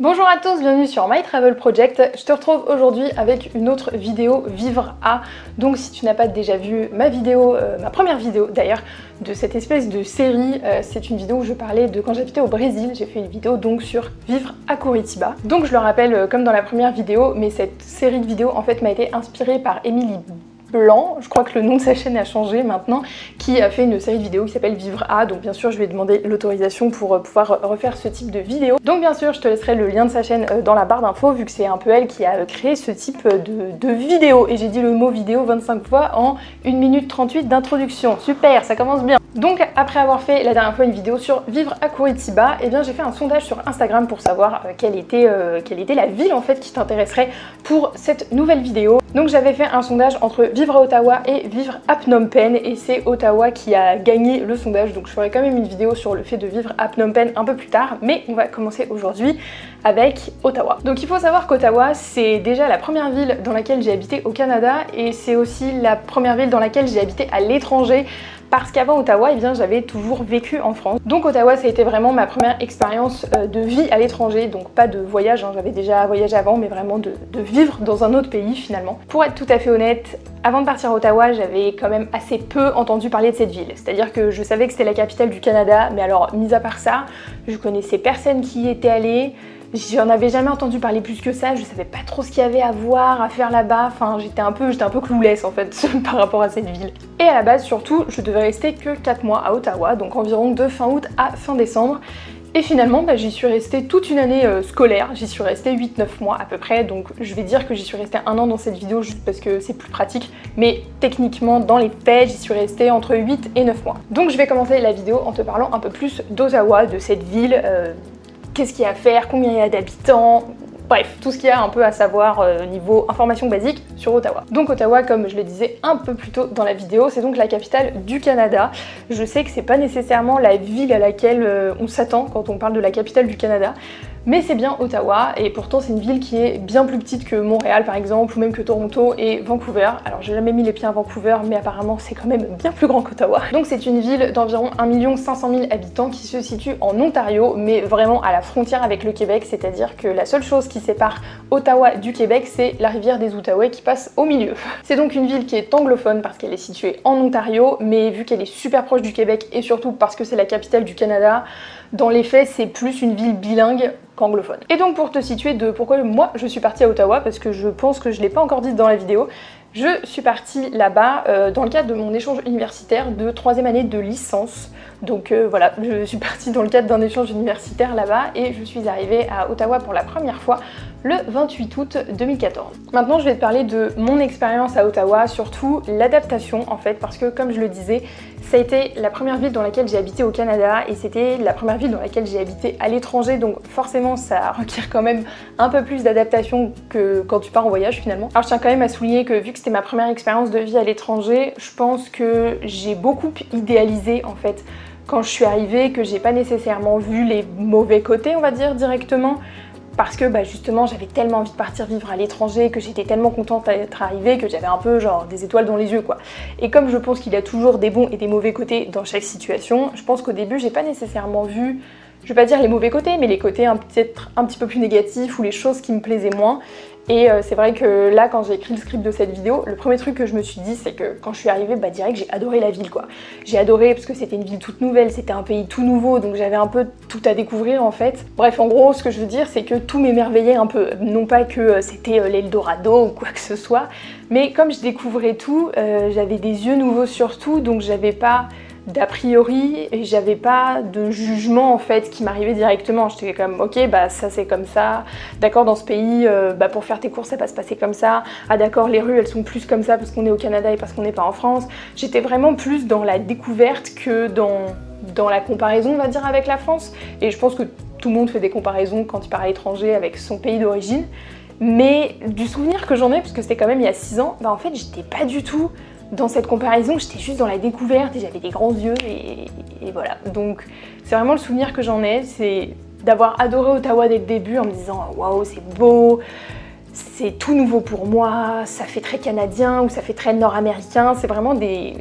Bonjour à tous, bienvenue sur My Travel Project. Je te retrouve aujourd'hui avec une autre vidéo Vivre à. Donc si tu n'as pas déjà vu ma vidéo, ma première vidéo d'ailleurs, de cette espèce de série, c'est une vidéo où je parlais de quand j'habitais au Brésil. J'ai fait une vidéo donc sur Vivre à Curitiba. Donc je le rappelle comme dans la première vidéo, mais cette série de vidéos en fait m'a été inspirée par Émilie Blanc, je crois que le nom de sa chaîne a changé maintenant, qui a fait une série de vidéos qui s'appelle Vivre à, donc bien sûr je vais demander l'autorisation pour pouvoir refaire ce type de vidéo. Donc bien sûr je te laisserai le lien de sa chaîne dans la barre d'infos vu que c'est un peu elle qui a créé ce type de vidéo. Et j'ai dit le mot vidéo 25 fois en 1 minute 38 d'introduction. Super, ça commence bien. Donc après avoir fait la dernière fois une vidéo sur Vivre à Curitiba, et bien j'ai fait un sondage sur Instagram pour savoir quelle était la ville en fait qui t'intéresserait pour cette nouvelle vidéo. Donc j'avais fait un sondage entre Vivre à Ottawa et Vivre à Phnom Penh et c'est Ottawa qui a gagné le sondage, donc je ferai quand même une vidéo sur le fait de vivre à Phnom Penh un peu plus tard, mais on va commencer aujourd'hui avec Ottawa. Donc il faut savoir qu'Ottawa c'est déjà la première ville dans laquelle j'ai habité au Canada et c'est aussi la première ville dans laquelle j'ai habité à l'étranger. Parce qu'avant Ottawa, eh bien, j'avais toujours vécu en France. Donc Ottawa, ça a été vraiment ma première expérience de vie à l'étranger, donc pas de voyage, hein. J'avais déjà voyagé avant, mais vraiment de vivre dans un autre pays finalement. Pour être tout à fait honnête, avant de partir à Ottawa, j'avais quand même assez peu entendu parler de cette ville. C'est-à-dire que je savais que c'était la capitale du Canada, mais alors, mis à part ça, je connaissais personne qui y était allé. J'en avais jamais entendu parler plus que ça, je savais pas trop ce qu'il y avait à voir, à faire là-bas, enfin j'étais un peu clouless en fait par rapport à cette ville. Et à la base surtout, je devais rester que 4 mois à Ottawa, donc environ de fin août à fin décembre. Et finalement, j'y suis restée toute une année scolaire, j'y suis restée 8-9 mois à peu près, donc je vais dire que j'y suis restée 1 an dans cette vidéo juste parce que c'est plus pratique, mais techniquement dans les faits, j'y suis restée entre 8 et 9 mois. Donc je vais commencer la vidéo en te parlant un peu plus d'Ottawa, de cette ville, qu'est-ce qu'il y a à faire, combien il y a d'habitants, bref, tout ce qu'il y a un peu à savoir niveau information basique sur Ottawa. Donc Ottawa, comme je le disais un peu plus tôt dans la vidéo, c'est donc la capitale du Canada. Je sais que c'est pas nécessairement la ville à laquelle on s'attend quand on parle de la capitale du Canada, mais c'est bien Ottawa, et pourtant c'est une ville qui est bien plus petite que Montréal par exemple, ou même que Toronto et Vancouver. Alors j'ai jamais mis les pieds à Vancouver, mais apparemment c'est quand même bien plus grand qu'Ottawa. Donc c'est une ville d'environ 1 500 000 habitants qui se situe en Ontario, mais vraiment à la frontière avec le Québec, c'est-à-dire que la seule chose qui sépare Ottawa du Québec, c'est la rivière des Outaouais qui passe au milieu. C'est donc une ville qui est anglophone parce qu'elle est située en Ontario, mais vu qu'elle est super proche du Québec et surtout parce que c'est la capitale du Canada, dans les faits c'est plus une ville bilingue qu'anglophone. Et donc pour te situer de pourquoi moi je suis partie à Ottawa, parce que je pense que je l'ai pas encore dit dans la vidéo, je suis partie là-bas dans le cadre de mon échange universitaire de 3e année de licence. Donc voilà, je suis partie dans le cadre d'un échange universitaire là-bas et je suis arrivée à Ottawa pour la première fois le 28 août 2014. Maintenant je vais te parler de mon expérience à Ottawa, surtout l'adaptation en fait, parce que comme je le disais, ça a été la première ville dans laquelle j'ai habité au Canada et c'était la première ville dans laquelle j'ai habité à l'étranger, donc forcément ça requiert quand même un peu plus d'adaptation que quand tu pars en voyage finalement. Alors je tiens quand même à souligner que vu que c'était ma première expérience de vie à l'étranger, je pense que j'ai beaucoup idéalisé en fait quand je suis arrivée, que j'ai pas nécessairement vu les mauvais côtés on va dire directement, parce que justement j'avais tellement envie de partir vivre à l'étranger, que j'étais tellement contente d'être arrivée, que j'avais un peu genre des étoiles dans les yeux quoi. Et comme je pense qu'il y a toujours des bons et des mauvais côtés dans chaque situation, je pense qu'au début j'ai pas nécessairement vu, je vais pas dire les mauvais côtés, mais les côtés peut-être un petit peu plus négatifs ou les choses qui me plaisaient moins. Et c'est vrai que là quand j'ai écrit le script de cette vidéo, le premier truc que je me suis dit c'est que quand je suis arrivée, direct j'ai adoré la ville quoi. J'ai adoré parce que c'était une ville toute nouvelle, c'était un pays tout nouveau, donc j'avais un peu tout à découvrir en fait. Bref, en gros ce que je veux dire c'est que tout m'émerveillait un peu, non pas que c'était l'Eldorado ou quoi que ce soit, mais comme je découvrais tout, j'avais des yeux nouveaux sur tout, donc j'avais pas d'a priori et j'avais pas de jugement en fait qui m'arrivait directement. J'étais comme ok ça c'est comme ça, d'accord dans ce pays pour faire tes courses ça va se passer comme ça, ah d'accord les rues elles sont plus comme ça parce qu'on est au Canada et parce qu'on n'est pas en France. J'étais vraiment plus dans la découverte que dans la comparaison on va dire avec la France, et je pense que tout le monde fait des comparaisons quand il part à l'étranger avec son pays d'origine, mais du souvenir que j'en ai, parce que c'était quand même il y a 6 ans, en fait j'étais pas du tout dans cette comparaison, j'étais juste dans la découverte et j'avais des grands yeux et voilà. Donc c'est vraiment le souvenir que j'en ai, c'est d'avoir adoré Ottawa dès le début en me disant waouh c'est beau, c'est tout nouveau pour moi, ça fait très canadien ou ça fait très nord-américain, c'est vraiment des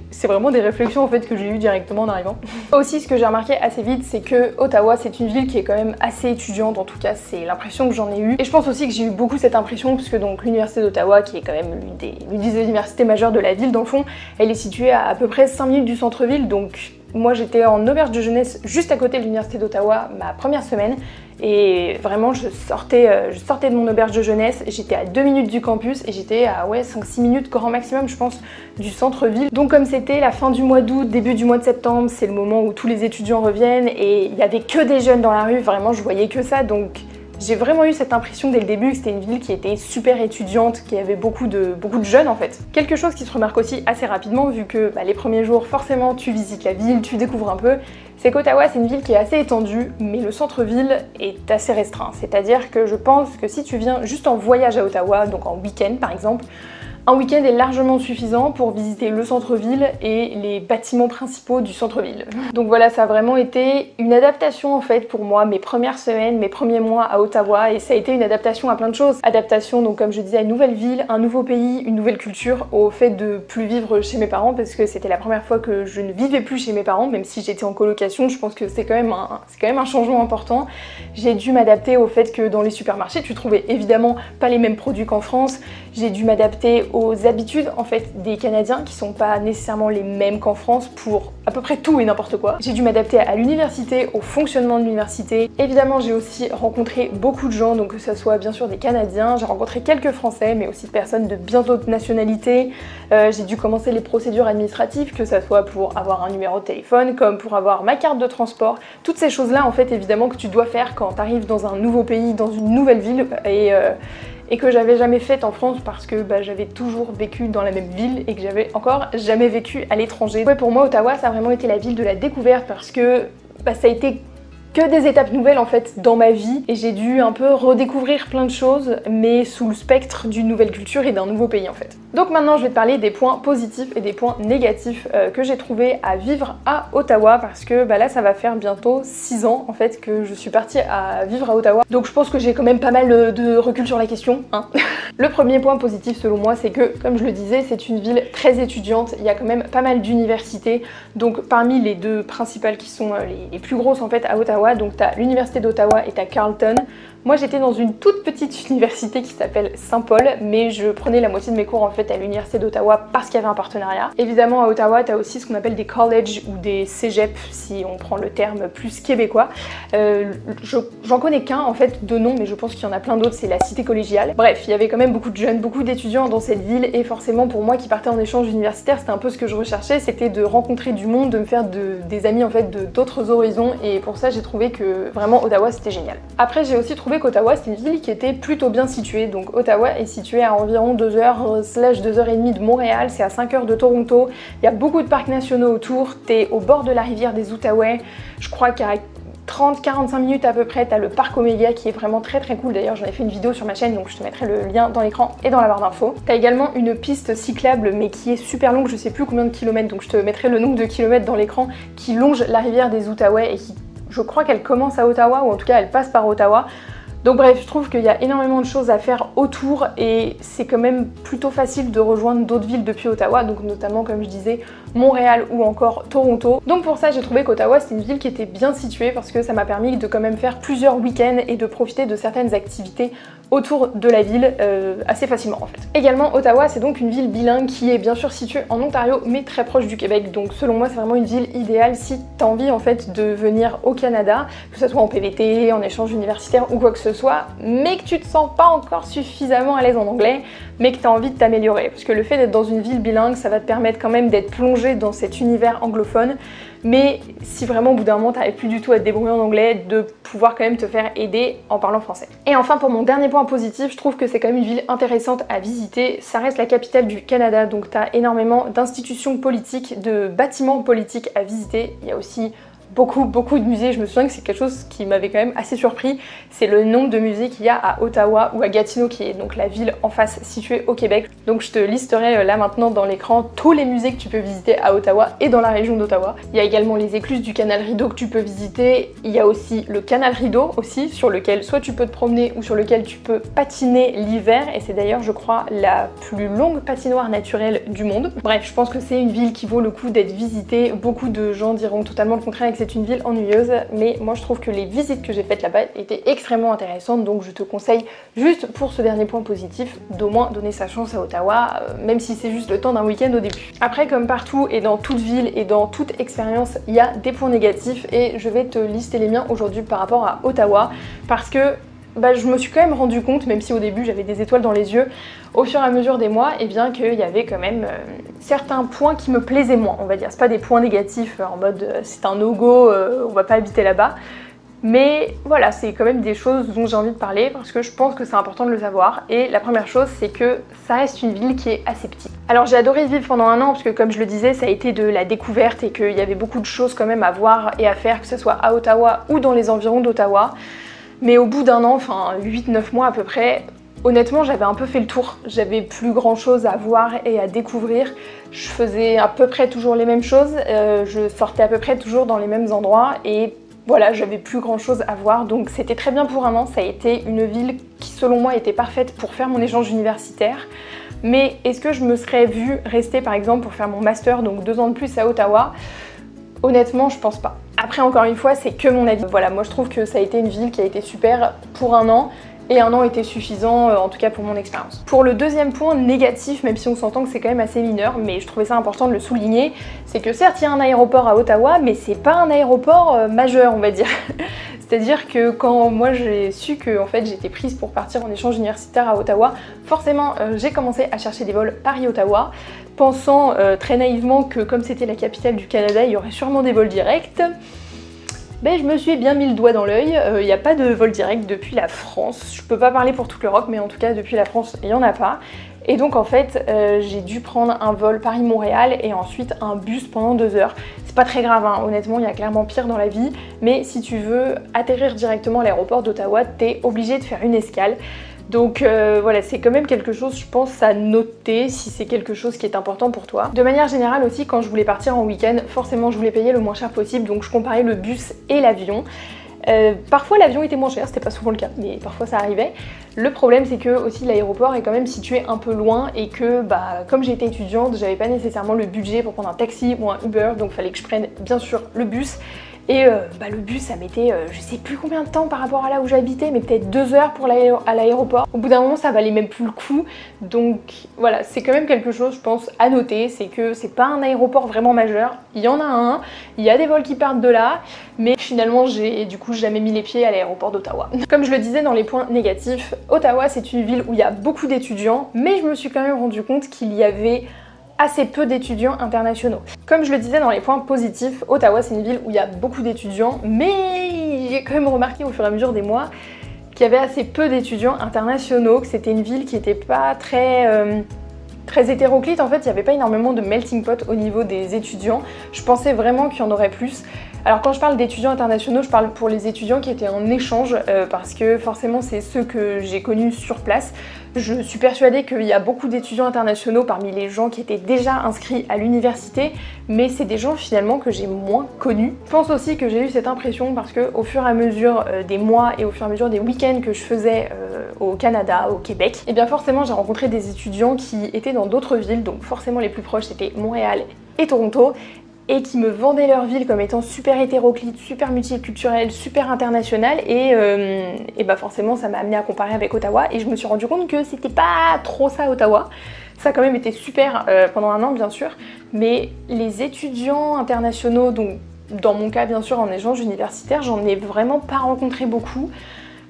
réflexions en fait que j'ai eues directement en arrivant. Aussi ce que j'ai remarqué assez vite, c'est que Ottawa c'est une ville qui est quand même assez étudiante, en tout cas c'est l'impression que j'en ai eue. Et je pense aussi que j'ai eu beaucoup cette impression parce que donc l'université d'Ottawa, qui est quand même l'une des universités majeures de la ville dans le fond, elle est située à peu près 5 minutes du centre-ville, donc moi j'étais en auberge de jeunesse juste à côté de l'université d'Ottawa ma première semaine. Et vraiment je sortais de mon auberge de jeunesse, j'étais à 2 minutes du campus et j'étais à 5-6 minutes grand maximum je pense du centre-ville. Donc comme c'était la fin du mois d'août, début du mois de septembre, c'est le moment où tous les étudiants reviennent et il y avait que des jeunes dans la rue, vraiment je voyais que ça, donc j'ai vraiment eu cette impression dès le début que c'était une ville qui était super étudiante, qui avait beaucoup de jeunes en fait. Quelque chose qui se remarque aussi assez rapidement vu que les premiers jours forcément tu visites la ville, tu découvres un peu, c'est qu'Ottawa c'est une ville qui est assez étendue mais le centre-ville est assez restreint. C'est-à-dire que je pense que si tu viens juste en voyage à Ottawa, donc en week-end par exemple, un week-end est largement suffisant pour visiter le centre-ville et les bâtiments principaux du centre-ville. Donc voilà, ça a vraiment été une adaptation en fait pour moi, mes premières semaines, mes premiers mois à Ottawa, et ça a été une adaptation à plein de choses. Adaptation donc comme je disais à une nouvelle ville, un nouveau pays, une nouvelle culture, au fait de plus vivre chez mes parents parce que c'était la première fois que je ne vivais plus chez mes parents, même si j'étais en colocation, je pense que c'est quand même un changement important. J'ai dû m'adapter au fait que dans les supermarchés tu trouvais évidemment pas les mêmes produits qu'en France, j'ai dû m'adapter aux habitudes en fait des Canadiens qui sont pas nécessairement les mêmes qu'en France pour à peu près tout et n'importe quoi. J'ai dû m'adapter à l'université, au fonctionnement de l'université. Évidemment j'ai aussi rencontré beaucoup de gens, donc que ce soit bien sûr des Canadiens, j'ai rencontré quelques Français mais aussi de personnes de bien d'autres nationalités. J'ai dû commencer les procédures administratives, que ça soit pour avoir un numéro de téléphone, comme pour avoir ma carte de transport. Toutes ces choses là en fait évidemment que tu dois faire quand tu arrives dans un nouveau pays, dans une nouvelle ville et que j'avais jamais faite en France parce que j'avais toujours vécu dans la même ville et que j'avais encore jamais vécu à l'étranger. Ouais, pour moi Ottawa ça a vraiment été la ville de la découverte parce que ça a été que des étapes nouvelles en fait dans ma vie et j'ai dû un peu redécouvrir plein de choses mais sous le spectre d'une nouvelle culture et d'un nouveau pays en fait. Donc maintenant je vais te parler des points positifs et des points négatifs que j'ai trouvé à vivre à Ottawa parce que là ça va faire bientôt 6 ans en fait que je suis partie à vivre à Ottawa, donc je pense que j'ai quand même pas mal de recul sur la question hein. Le premier point positif selon moi c'est que comme je le disais c'est une ville très étudiante, il y a quand même pas mal d'universités, donc parmi les deux principales qui sont les plus grosses en fait à Ottawa, donc t'as l'université d'Ottawa et t'as Carleton. Moi j'étais dans une toute petite université qui s'appelle Saint-Paul, mais je prenais la moitié de mes cours en fait à l'université d'Ottawa parce qu'il y avait un partenariat. Évidemment à Ottawa t'as aussi ce qu'on appelle des colleges ou des cégeps si on prend le terme plus québécois. J'en connais qu'un en fait de nom, mais je pense qu'il y en a plein d'autres, c'est la cité collégiale. Bref, il y avait quand même beaucoup de jeunes, beaucoup d'étudiants dans cette ville et forcément pour moi qui partais en échange universitaire c'était un peu ce que je recherchais, c'était de rencontrer du monde, de me faire des amis en fait d'autres horizons, et pour ça j'ai trouvé que vraiment Ottawa c'était génial. Après j'ai aussi trouvé qu'Ottawa c'est une ville qui était plutôt bien située, donc Ottawa est située à environ 2h/2h30 de Montréal, c'est à 5 heures de Toronto, il y a beaucoup de parcs nationaux autour, t'es au bord de la rivière des Outaouais, je crois qu'à 30-45 minutes à peu près, t'as le parc Oméga qui est vraiment très cool, d'ailleurs j'en ai fait une vidéo sur ma chaîne donc je te mettrai le lien dans l'écran et dans la barre d'infos. T'as également une piste cyclable mais qui est super longue, je sais plus combien de kilomètres donc je te mettrai le nombre de kilomètres dans l'écran, qui longe la rivière des Outaouais et qui, je crois qu'elle commence à Ottawa ou en tout cas elle passe par Ottawa. Donc bref, je trouve qu'il y a énormément de choses à faire autour et c'est quand même plutôt facile de rejoindre d'autres villes depuis Ottawa, donc notamment comme je disais Montréal ou encore Toronto. Donc pour ça j'ai trouvé qu'Ottawa c'était une ville qui était bien située parce que ça m'a permis de quand même faire plusieurs week-ends et de profiter de certaines activités autour de la ville assez facilement en fait. Également Ottawa c'est donc une ville bilingue qui est bien sûr située en Ontario mais très proche du Québec, donc selon moi c'est vraiment une ville idéale si t'as envie en fait de venir au Canada, que ce soit en PVT, en échange universitaire ou quoi que ce soit, mais que tu te sens pas encore suffisamment à l'aise en anglais, mais que tu as envie de t'améliorer. Parce que le fait d'être dans une ville bilingue, ça va te permettre quand même d'être plongé dans cet univers anglophone, mais si vraiment au bout d'un moment tu n'arrives plus du tout à te débrouiller en anglais, de pouvoir quand même te faire aider en parlant français. Et enfin pour mon dernier point positif, je trouve que c'est quand même une ville intéressante à visiter. Ça reste la capitale du Canada, donc tu as énormément d'institutions politiques, de bâtiments politiques à visiter. Il y a aussi beaucoup de musées. Je me souviens que c'est quelque chose qui m'avait quand même assez surpris, c'est le nombre de musées qu'il y a à Ottawa ou à Gatineau, qui est donc la ville en face située au Québec. Donc je te listerai là maintenant dans l'écran tous les musées que tu peux visiter à Ottawa et dans la région d'Ottawa. Il y a également les écluses du canal Rideau que tu peux visiter. Il y a aussi le canal Rideau aussi, sur lequel soit tu peux te promener ou sur lequel tu peux patiner l'hiver, et c'est d'ailleurs je crois la plus longue patinoire naturelle du monde. Bref, je pense que c'est une ville qui vaut le coup d'être visitée. Beaucoup de gens diront totalement le contraire et que c'est une ville ennuyeuse, mais moi je trouve que les visites que j'ai faites là-bas étaient extrêmement intéressantes, donc je te conseille juste pour ce dernier point positif d'au moins donner sa chance à Ottawa, même si c'est juste le temps d'un week-end au début. Après, comme partout et dans toute ville et dans toute expérience, il y a des points négatifs et je vais te lister les miens aujourd'hui par rapport à Ottawa, parce que je me suis quand même rendu compte, même si au début j'avais des étoiles dans les yeux, au fur et à mesure des mois, et bien qu'il y avait quand même certains points qui me plaisaient moins, on va dire. C'est pas des points négatifs en mode c'est un no-go, on va pas habiter là-bas. Mais voilà, c'est quand même des choses dont j'ai envie de parler parce que je pense que c'est important de le savoir. Et la première chose, c'est que ça reste une ville qui est assez petite. Alors j'ai adoré y vivre pendant un an parce que, comme je le disais, ça a été de la découverte et qu'il y avait beaucoup de choses quand même à voir et à faire, que ce soit à Ottawa ou dans les environs d'Ottawa. Mais au bout d'un an, enfin 8-9 mois à peu près, honnêtement j'avais un peu fait le tour. J'avais plus grand chose à voir et à découvrir. Je faisais à peu près toujours les mêmes choses, je sortais à peu près toujours dans les mêmes endroits et voilà, j'avais plus grand chose à voir, donc c'était très bien pour un an. Ça a été une ville qui selon moi était parfaite pour faire mon échange universitaire. Mais est-ce que je me serais vue rester par exemple pour faire mon master, donc 2 ans de plus à Ottawa? Honnêtement, je pense pas. Après, encore une fois, c'est que mon avis. Voilà, moi je trouve que ça a été une ville qui a été super pour un an. Et un an était suffisant, en tout cas pour mon expérience. Pour le deuxième point négatif, même si on s'entend que c'est quand même assez mineur, mais je trouvais ça important de le souligner, c'est que certes il y a un aéroport à Ottawa, mais c'est pas un aéroport majeur, on va dire. C'est-à-dire que quand moi j'ai su que en fait j'étais prise pour partir en échange universitaire à Ottawa, forcément j'ai commencé à chercher des vols Paris-Ottawa, pensant très naïvement que comme c'était la capitale du Canada, il y aurait sûrement des vols directs. Je me suis bien mis le doigt dans l'œil, il n'y a pas de vol direct depuis la France. Je peux pas parler pour toute l'Europe, mais en tout cas depuis la France, il n'y en a pas. Et donc en fait, j'ai dû prendre un vol Paris-Montréal et ensuite un bus pendant 2 heures. C'est pas très grave, hein. Honnêtement, il y a clairement pire dans la vie. Mais si tu veux atterrir directement à l'aéroport d'Ottawa, t'es obligé de faire une escale. Donc voilà, c'est quand même quelque chose, je pense, à noter si c'est quelque chose qui est important pour toi. De manière générale aussi, quand je voulais partir en week-end, forcément je voulais payer le moins cher possible, donc je comparais le bus et l'avion. Parfois l'avion était moins cher, c'était pas souvent le cas, mais parfois ça arrivait. Le problème c'est que aussi l'aéroport est quand même situé un peu loin et que comme j'étais étudiante, j'avais pas nécessairement le budget pour prendre un taxi ou un Uber, donc fallait que je prenne bien sûr le bus. Et le bus ça mettait je sais plus combien de temps par rapport à là où j'habitais, mais peut-être 2 heures pour à l'aéroport. Au bout d'un moment ça valait même plus le coup, donc voilà, c'est quand même quelque chose je pense à noter, c'est que c'est pas un aéroport vraiment majeur, il y en a un, il y a des vols qui partent de là, mais finalement j'ai du coup jamais mis les pieds à l'aéroport d'Ottawa. Comme je le disais dans les points négatifs, Ottawa c'est une ville où il y a beaucoup d'étudiants, mais je me suis quand même rendu compte qu'il y avait assez peu d'étudiants internationaux. Comme je le disais dans les points positifs, Ottawa c'est une ville où il y a beaucoup d'étudiants, mais j'ai quand même remarqué au fur et à mesure des mois qu'il y avait assez peu d'étudiants internationaux, que c'était une ville qui n'était pas très hétéroclite. En fait, il n'y avait pas énormément de melting pot au niveau des étudiants. Je pensais vraiment qu'il y en aurait plus. Alors quand je parle d'étudiants internationaux, je parle pour les étudiants qui étaient en échange, parce que forcément c'est ceux que j'ai connus sur place. Je suis persuadée qu'il y a beaucoup d'étudiants internationaux parmi les gens qui étaient déjà inscrits à l'université, mais c'est des gens finalement que j'ai moins connus. Je pense aussi que j'ai eu cette impression parce que au fur et à mesure des mois et au fur et à mesure des week-ends que je faisais au Canada, au Québec, et bien forcément j'ai rencontré des étudiants qui étaient dans d'autres villes, donc forcément les plus proches c'était Montréal et Toronto, et qui me vendaient leur ville comme étant super hétéroclite, super multiculturelle, super internationale, et forcément ça m'a amené à comparer avec Ottawa, et je me suis rendu compte que c'était pas trop ça Ottawa. Ça a quand même été super pendant un an bien sûr, mais les étudiants internationaux, donc dans mon cas bien sûr en échange universitaire, j'en ai vraiment pas rencontré beaucoup.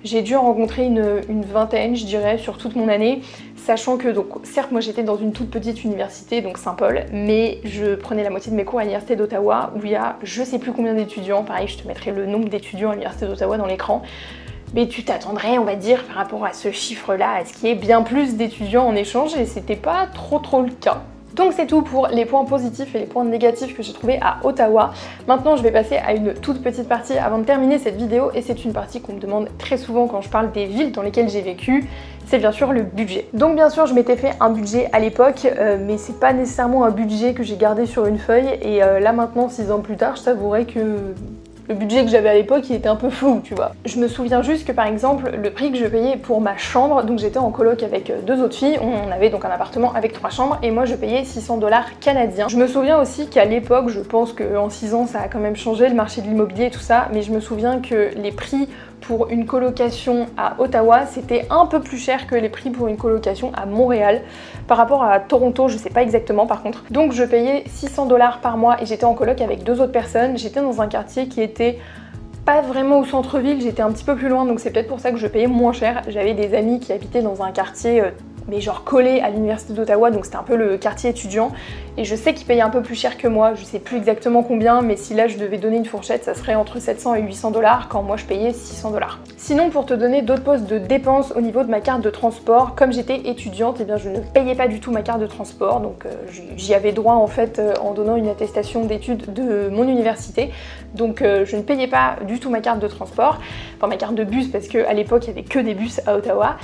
J'ai dû en rencontrer une vingtaine, je dirais, sur toute mon année, sachant que, donc, certes, moi j'étais dans une toute petite université, donc Saint-Paul, mais je prenais la moitié de mes cours à l'université d'Ottawa, où il y a je sais plus combien d'étudiants, pareil, je te mettrai le nombre d'étudiants à l'université d'Ottawa dans l'écran, mais tu t'attendrais, on va dire, par rapport à ce chiffre-là, à ce qui est bien plus d'étudiants en échange, et c'était pas trop le cas. Donc c'est tout pour les points positifs et les points négatifs que j'ai trouvés à Ottawa. Maintenant je vais passer à une toute petite partie avant de terminer cette vidéo, et c'est une partie qu'on me demande très souvent quand je parle des villes dans lesquelles j'ai vécu. C'est bien sûr le budget. Donc bien sûr je m'étais fait un budget à l'époque, mais c'est pas nécessairement un budget que j'ai gardé sur une feuille, et là maintenant 6 ans plus tard je t'avouerais que le budget que j'avais à l'époque il était un peu flou, tu vois. Je me souviens juste que par exemple le prix que je payais pour ma chambre, donc j'étais en coloc avec 2 autres filles, on avait donc un appartement avec 3 chambres et moi je payais 600 $ canadiens. Je me souviens aussi qu'à l'époque, je pense qu'en 6 ans ça a quand même changé le marché de l'immobilier et tout ça, mais je me souviens que les prix pour une colocation à Ottawa c'était un peu plus cher que les prix pour une colocation à Montréal. Par rapport à Toronto, je sais pas exactement par contre. Donc je payais 600 $ par mois et j'étais en coloc avec 2 autres personnes. J'étais dans un quartier qui était pas vraiment au centre-ville, j'étais un petit peu plus loin, donc c'est peut-être pour ça que je payais moins cher. J'avais des amis qui habitaient dans un quartier mais genre collé à l'université d'Ottawa, donc c'était un peu le quartier étudiant, et je sais qu'ils payaient un peu plus cher que moi, je sais plus exactement combien, mais si là je devais donner une fourchette, ça serait entre 700 et 800 $, quand moi je payais 600 $. Sinon, pour te donner d'autres postes de dépenses au niveau de ma carte de transport, comme j'étais étudiante, eh bien je ne payais pas du tout ma carte de transport, donc j'y avais droit en fait en donnant une attestation d'études de mon université, donc je ne payais pas du tout ma carte de transport, enfin ma carte de bus, parce qu'à l'époque il n'y avait que des bus à Ottawa.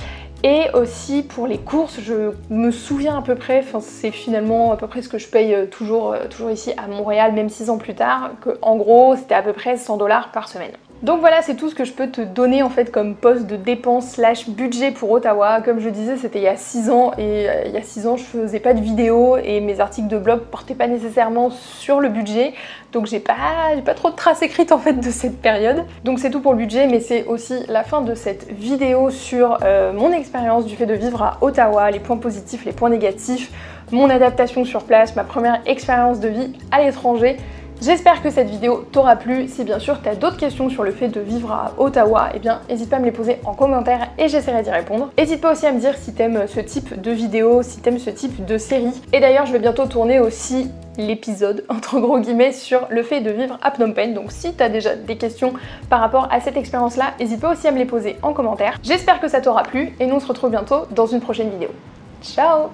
Et aussi pour les courses, je me souviens à peu près, enfin c'est finalement à peu près ce que je paye toujours ici à Montréal, même 6 ans plus tard, que en gros c'était à peu près 100 $ par semaine. Donc voilà, c'est tout ce que je peux te donner en fait comme poste de dépense slash budget pour Ottawa. Comme je disais, c'était il y a 6 ans, et il y a 6 ans je faisais pas de vidéos et mes articles de blog portaient pas nécessairement sur le budget, donc j'ai pas trop de traces écrites en fait de cette période. Donc c'est tout pour le budget, mais c'est aussi la fin de cette vidéo sur mon expérience du fait de vivre à Ottawa, les points positifs, les points négatifs, mon adaptation sur place, ma première expérience de vie à l'étranger. J'espère que cette vidéo t'aura plu. Si bien sûr tu as d'autres questions sur le fait de vivre à Ottawa, eh bien n'hésite pas à me les poser en commentaire et j'essaierai d'y répondre. N'hésite pas aussi à me dire si t'aimes ce type de vidéo, si t'aimes ce type de série. Et d'ailleurs je vais bientôt tourner aussi l'épisode, entre gros guillemets, sur le fait de vivre à Phnom Penh. Donc si t'as déjà des questions par rapport à cette expérience là, n'hésite pas aussi à me les poser en commentaire. J'espère que ça t'aura plu et nous on se retrouve bientôt dans une prochaine vidéo. Ciao!